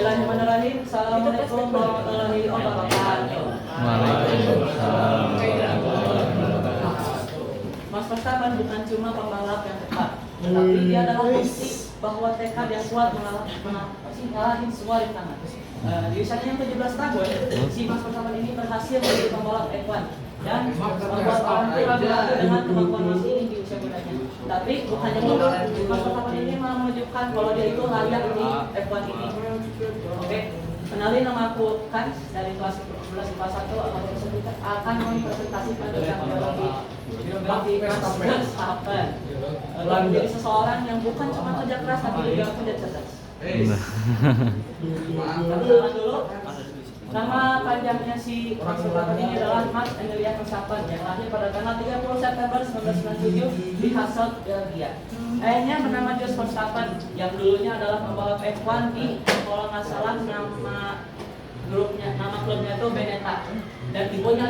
Bismillahirrahmanirrahim. Assalamualaikum warahmatullahi wabarakatuh. Waalaikumsalam. Mas Verstappen bukan cuma pembalap yang cepat, tetapi dia adalah bukti bahwa tekad yang kuat mengalahin semua rintangan. Di usianya yang 17 tahun, si Mas Verstappen ini berhasil menjadi pembalap F1 dan membuat orang tua berakhir dengan kemampuan Mas ini di usia mudanya. Tapi bukannya itu, Mas Verstappen ini malah menunjukkan kalau dia itu layak di F1 ini. Oke, kenalin nama aku kan dari kelas 11 kelas 1 akan mempresentasikan tentang biologi Mas Verstappen. Menjadi seseorang yang bukan cuma kerja keras tapi juga kerja cerdas. Kenalan dulu. Nama panjangnya si Max Verstappen ini adalah Max Emilian Verstappen yang lahir pada tanggal 30 September 1997 di Hasselt, Belgia. Ayahnya bernama Jos Verstappen yang dulunya adalah pembalap F1 di, kalau nggak salah nama klubnya itu Benetton, dan ibunya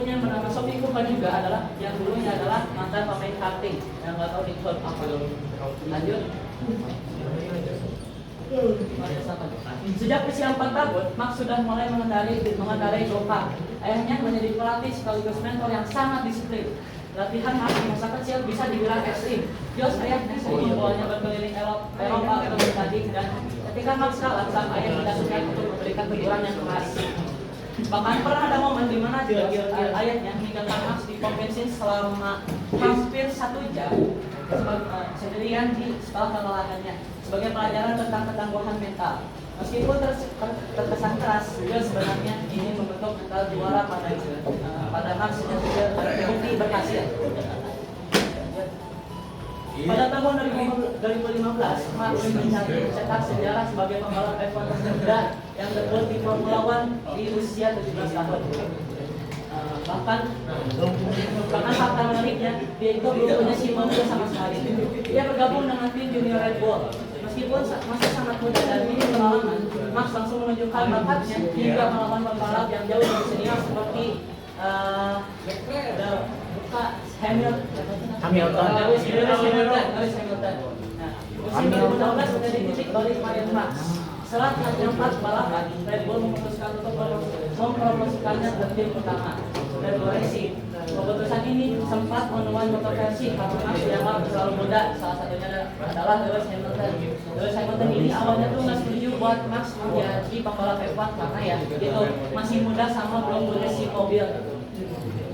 yang bernama Sophie Cooper juga adalah yang dulunya adalah mantan pemain karting yang nggak tahu di klub apa. Lanjut. Sejak usia 4 tahun, Max sudah mulai mengendarai go-kart. Ayahnya menjadi pelatih sekaligus mentor yang sangat disiplin. Latihan Max di masa kecil bisa dibilang ekstrim. Jos ayahnya sering membawanya berkeliling Eropa untuk bertanding, dan ketika Max kalah, sang ayah tidak segan untuk memberikan teguran yang keras. Bahkan pernah ada momen di mana ayahnya meninggalkan Max di pom bensin selama hampir 1 jam sendirian di sekolah kelelahannya sebagai pelajaran tentang ketangguhan mental. Meskipun terkesan keras, dia sebenarnya ingin membentuk mental juara pada Max yang juga terbukti berhasil. Pada tahun 2015, Max mencetak sejarah sebagai pembalap F1 termuda yang debut di Formula One di usia 17 tahun. Bahkan fakta menariknya, dia itu belum punya SIM mobil sama sekali. Dia bergabung dengan tim junior Red Bull. Meskipun masih sangat muda dan minim pengalaman, Max langsung menunjukkan bakatnya hingga melawan pembalap yang jauh lebih senior seperti Hamilton. Lewis Hamilton. Nah, musim 2016 menjadi titik balik karir Max. Setelah hanya 4 balapan, Red Bull memutuskan untuk mempromosikannya ke tim pertama, Red Bull Racing. Keputusan ini sempat menuai kontroversi karena Max dianggap terlalu muda. Salah satunya adalah Lewis Hamilton. Lewis Hamilton ini awalnya tuh nggak setuju buat Max menjadi pembalap F1 karena ya itu masih muda sama belum punya SIM mobil.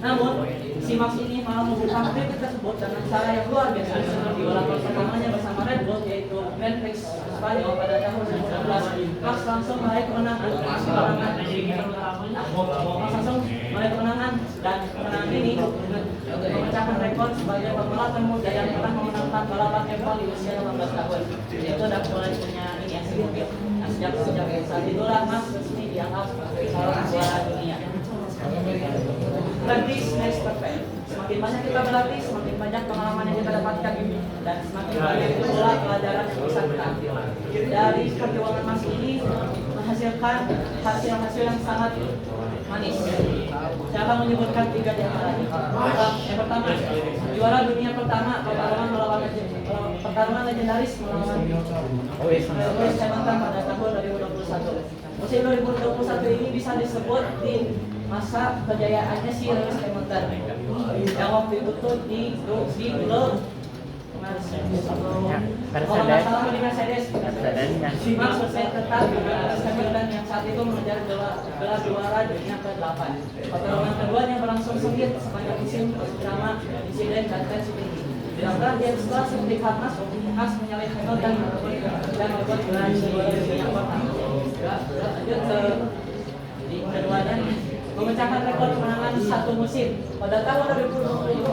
Namun si Max ini malah membuka kritik tersebut dengan cara yang luar biasa. Di balapan pertamanya bersama Red Bull, yaitu Grand Prix Spanyol pada tahun 2012, Max langsung meraih kemenangan dan kemenangan ini memecahkan rekor sebagai pembalap termuda yang pernah memenangkan balapan F1 di usia 18 tahun. Itu udah mulai punya ini ya, mobil. Nah, sejak saat itulah Max resmi dianggap sebagai seorang juara dunia. Practice makes perfect. Semakin banyak kita berlatih, semakin banyak pengalaman yang kita dapatkan, dan semakin banyak pula pelajaran yang bisa kita ambil. Dari perjuangan Max ini menghasilkan hasil yang sangat manis. Saya akan menyebutkan 3 di antaranya. Yang pertama, juara dunia pertama pertarungan legendaris melawan Lewis Hamilton pada tahun 2021. Musim 2021 ini bisa disebut di masa kejayaannya si Lewis Hamilton yang waktu itu tuh di Mercedes. Max selesai tetap Lewis Hamilton yang saat itu mengejar gelar juara dunia ke-8. Pertarungan keduanya berlangsung sengit sepanjang musim bersama insiden dan tensi tinggi. Setelah seperti Max menyalip Hamilton dan membuat gelar juara dunia yang pertama. Lanjut ke keduanya, memecahkan rekor kemenangan 1 musim. Pada tahun 2022,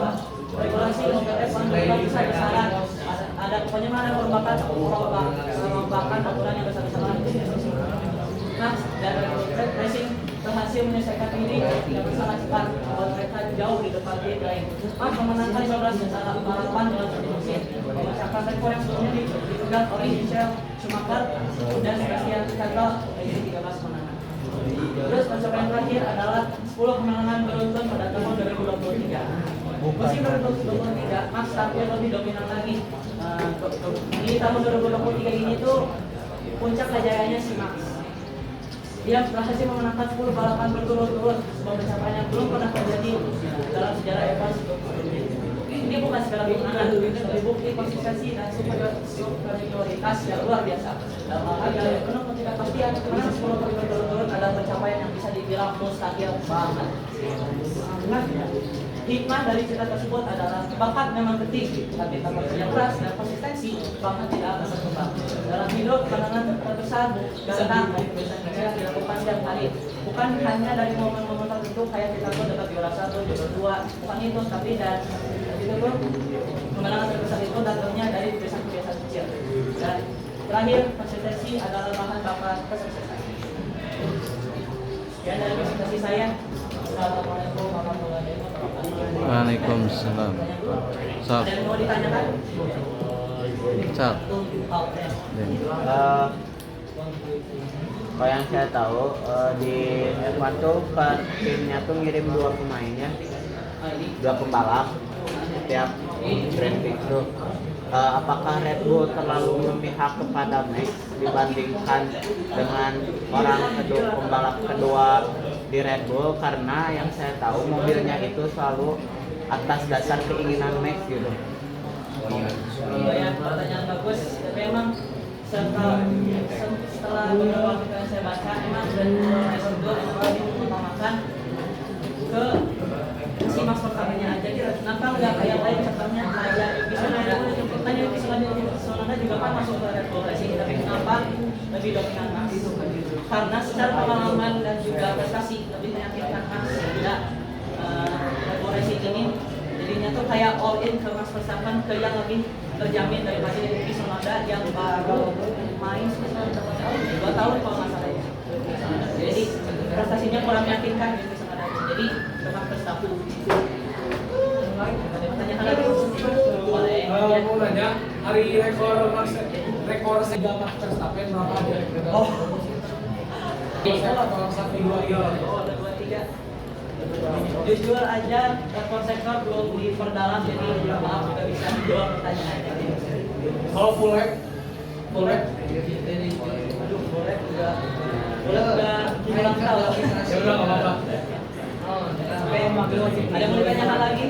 regulasi untuk F1 berubah besar-besaran. Ada perombakan aturan yang besar-besaran. Max dan Red Racing berhasil menyelesaikan diri yang sangat cepat, membuat mereka jauh di depan tim lain. Max memenangkan 12 balapan dalam 1 musim, memecahkan rekor yang sebelumnya dipegang oleh Michael Schumacher dan Sebastian Vettel dari 13 kemenangan. Terus pencapaian terakhir adalah 10 kemenangan beruntun pada tahun 2023. Musim 2023, Max tampil lebih dominan lagi. Di tahun 2023 ini tuh puncak kejayaannya si Max. Dia berhasil memenangkan 10 balapan berturut-turut, sebuah pencapaian yang belum pernah terjadi dalam sejarah F1 sebelumnya. Ini bukan sekedar kemenangan, tapi bukti konsistensi dan superioritas yang luar biasa. Dalam hal yang penuh ketidakpastian, menang 10 kali berturut-turut adalah pencapaian yang bisa dibilang mustahil banget. Hikmah dari cerita tersebut adalah bakat memang penting, tapi tanpa kerja keras dan konsistensi, bakat tidak akan berkembang. Dalam hidup, kemenangan terbesar datang dari kebiasaan kecil yang dilakukan setiap hari. Bukan hanya dari momen-momen tertentu kayak kita pun dapat juara 1, juara 2, bukan itu, tapi dan itu pun kemenangan terbesar itu datangnya dari kebiasaan-kebiasaan kecil. Dan terakhir, konsistensi adalah bahan bakar kesuksesan. Sekian dari presentasi saya. Assalamualaikum warahmatullahi wabarakatuh. Waalaikumsalam. Sok. Ada yang mau ditanyakan? Sok. Kalau yang saya tahu di F1 tuh timnya tuh ngirim 2 pemainnya, 2 pembalap setiap Grand Prix tuh. Apakah Red Bull terlalu memihak kepada Max dibandingkan dengan pembalap kedua di Red Bull, karena yang saya tahu mobilnya itu selalu atas dasar keinginan Max gitu. Ya, pertanyaan bagus. Memang setelah beberapa artikel yang saya baca, emang Red Bull Racing Bull emang lebih mengutamakan ke si Max pertamanya aja. Jadi kenapa nggak kayak lain, contohnya kayak Yuki Tsunoda juga kan masuk ke Red Bull Racing, tapi kenapa lebih dominan Max? Karena secara pengalaman dan juga prestasi lebih meyakinkan Max tidak Red Bull Racing ini. Jadinya tuh kayak all in ke Max Verstappen, ke yang lebih terjamin daripada Yuki Tsunoda yang baru main sekitar berapa tahun? 2 tahun kalau nggak salah ya. Jadi prestasinya kurang meyakinkan Yuki Tsunoda. Jadi ke Max Verstappen. Pertanyaan lagi? Boleh. Mau nanya, hari rekor sega Max Verstappen berapa dia? Oh. Atau 1, 2, 3? Oh, ada 2, 3. Jujur aja, rekor sektor belum diperdalam, jadi maaf nggak bisa menjawab pertanyaannya. Kalau full lap? Aduh, boleh udah kurang tahu. Ya udah nggak apa-apa. Sampai ada yang mau ditanyakan lagi?